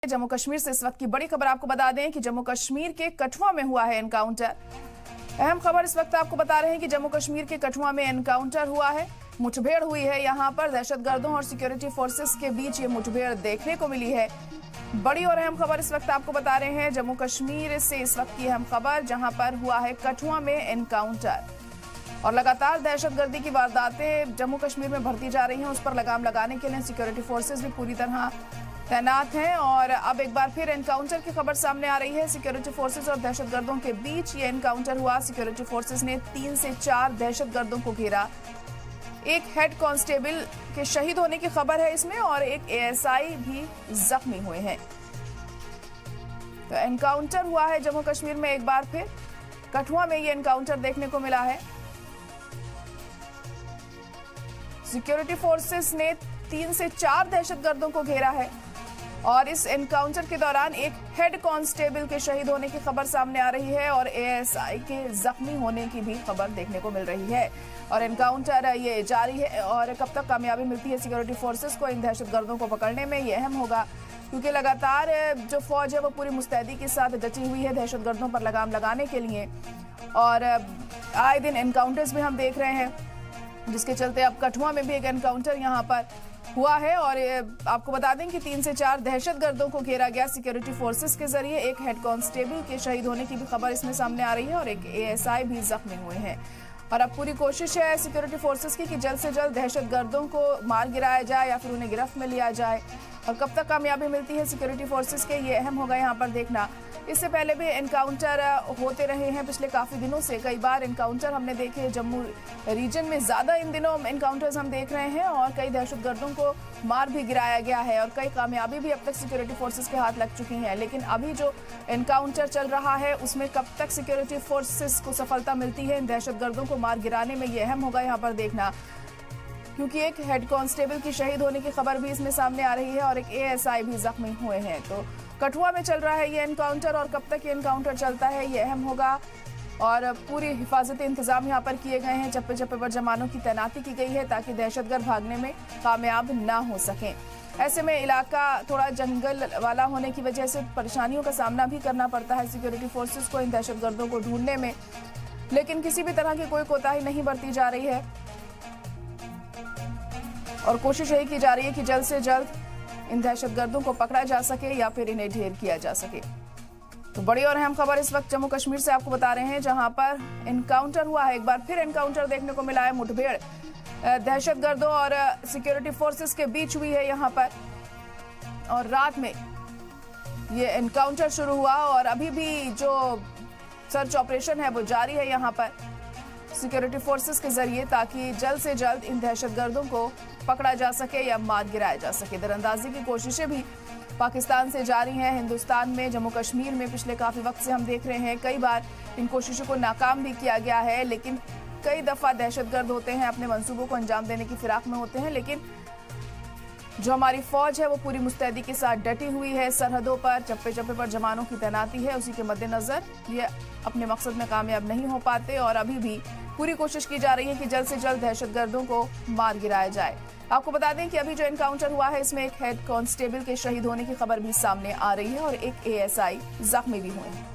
जम्मू कश्मीर से इस वक्त की बड़ी खबर आपको बता दें कि जम्मू कश्मीर के कठुआ में हुआ है एनकाउंटर। अहम खबर इस वक्त आपको बता रहे हैं कि जम्मू कश्मीर के कठुआ में एनकाउंटर हुआ है, मुठभेड़ हुई है। यहां पर दहशतगर्दों और सिक्योरिटी फोर्सेस के बीच ये मुठभेड़ देखने को मिली है। बड़ी और अहम खबर इस वक्त आपको बता रहे हैं जम्मू कश्मीर से इस वक्त की अहम खबर, जहां पर हुआ है कठुआ में एनकाउंटर। और लगातार दहशतगर्दी की वारदातें जम्मू कश्मीर में बढ़ती जा रही हैं, उस पर लगाम लगाने के लिए सिक्योरिटी फोर्सेस भी पूरी तरह तैनात हैं। और अब एक बार फिर एनकाउंटर की खबर सामने आ रही है। सिक्योरिटी फोर्सेस और दहशतगर्दों के बीच ये एनकाउंटर हुआ। सिक्योरिटी फोर्सेस ने 3 से 4 दहशतगर्दों को घेरा। एक हेड कांस्टेबल के शहीद होने की खबर है इसमें, और एक एएसआई भी जख्मी हुए हैं। तो एनकाउंटर हुआ है जम्मू कश्मीर में एक बार फिर, कठुआ में ये एनकाउंटर देखने को मिला है। सिक्योरिटी फोर्सेस ने 3 से 4 दहशतगर्दों को घेरा है, और इस एनकाउंटर के दौरान एक हेड कांस्टेबल के शहीद होने की खबर सामने आ रही है, और एएसआई के जख्मी होने की भी खबर देखने को मिल रही है। और एनकाउंटर ये जारी है, और कब तक कामयाबी मिलती है सिक्योरिटी फोर्सेस को इन दहशतगर्दों को पकड़ने में, ये अहम होगा। क्योंकि लगातार जो फौज है वो पूरी मुस्तैदी के साथ डटी हुई है दहशतगर्दों पर लगाम लगाने के लिए, और आए दिन एनकाउंटर्स भी हम देख रहे हैं, जिसके चलते अब कठुआ में भी एक एनकाउंटर यहां पर हुआ है। और आपको बता दें कि 3 से 4 दहशतगर्दों को घेरा गया सिक्योरिटी फोर्सेस के जरिए। एक हेड कांस्टेबल के शहीद होने की भी खबर इसमें सामने आ रही है, और एक एएसआई भी जख्मी हुए हैं। और अब पूरी कोशिश है सिक्योरिटी फोर्सेस की कि जल्द से जल्द दहशतगर्दों को मार गिराया जाए या फिर उन्हें गिरफ्त में लिया जाए। और कब तक कामयाबी मिलती है सिक्योरिटी फोर्सेस के, ये अहम होगा यहाँ पर देखना। इससे पहले भी एनकाउंटर होते रहे हैं पिछले काफी दिनों से, कई बार एनकाउंटर हमने देखे। जम्मू रीजन में ज्यादा इन दिनों एनकाउंटर्स हम देख रहे हैं, और कई दहशतगर्दों को मार भी गिराया गया है, और कई कामयाबी भी अब तक सिक्योरिटी फोर्सेस के हाथ लग चुकी हैं। लेकिन अभी जो एनकाउंटर चल रहा है उसमें कब तक सिक्योरिटी फोर्सेस को सफलता मिलती है इन दहशतगर्दों को मार गिराने में, ये अहम होगा यहाँ पर देखना। क्योंकि एक हेड कांस्टेबल की शहीद होने की खबर भी इसमें सामने आ रही है, और एक एएसआई भी जख्मी हुए हैं। तो कठुआ में चल रहा है ये एनकाउंटर, और कब तक ये एनकाउंटर चलता है ये अहम होगा। और पूरी हिफाजती इंतजाम यहाँ पर किए गए हैं, चप्पे चप्पे पर जवानों की तैनाती की गई है ताकि दहशतगर्द भागने में कामयाब ना हो सकें। ऐसे में इलाका थोड़ा जंगल वाला होने की वजह से परेशानियों का सामना भी करना पड़ता है सिक्योरिटी फोर्सेस को इन दहशतगर्दों को ढूंढने में, लेकिन किसी भी तरह की कोई कोताही नहीं बरती जा रही है, और कोशिश यही की जा रही है कि जल्द से जल्द इन दहशतगर्दों को पकड़ा जा सके या फिर इन्हें ढेर किया जा सके। तो बड़ी और अहम खबर इस वक्त जम्मू कश्मीर से आपको बता रहे हैं, जहां पर एनकाउंटर हुआ है। एक बार फिर एनकाउंटर देखने को मिला है, मुठभेड़ दहशतगर्दों और सिक्योरिटी फोर्सेस के बीच हुई है यहां पर, और रात में ये एनकाउंटर शुरू हुआ, और अभी भी जो सर्च ऑपरेशन है वो जारी है यहां पर सिक्योरिटी फोर्सेस के जरिए, ताकि जल्द से जल्द इन दहशतगर्दों को पकड़ा जा सके या मार गिराया जा सके। दरअंदाजी की कोशिशें भी पाकिस्तान से जारी हैं हिंदुस्तान में। जम्मू कश्मीर में पिछले काफी वक्त से हम देख रहे हैं, कई बार इन कोशिशों को नाकाम भी किया गया है, लेकिन कई दफा दहशतगर्द होते हैं अपने मंसूबों को अंजाम देने की फिराक में होते हैं। लेकिन जो हमारी फौज है वो पूरी मुस्तैदी के साथ डटी हुई है, सरहदों पर चप्पे चप्पे पर जवानों की तैनाती है। उसी के मद्देनजर ये अपने मकसद में कामयाब नहीं हो पाते, और अभी भी पूरी कोशिश की जा रही है कि जल्द से जल्द दहशतगर्दों को मार गिराया जाए। आपको बता दें कि अभी जो एनकाउंटर हुआ है इसमें एक हेड कांस्टेबल के शहीद होने की खबर भी सामने आ रही है, और एक एएसआई जख्मी भी हुए हैं।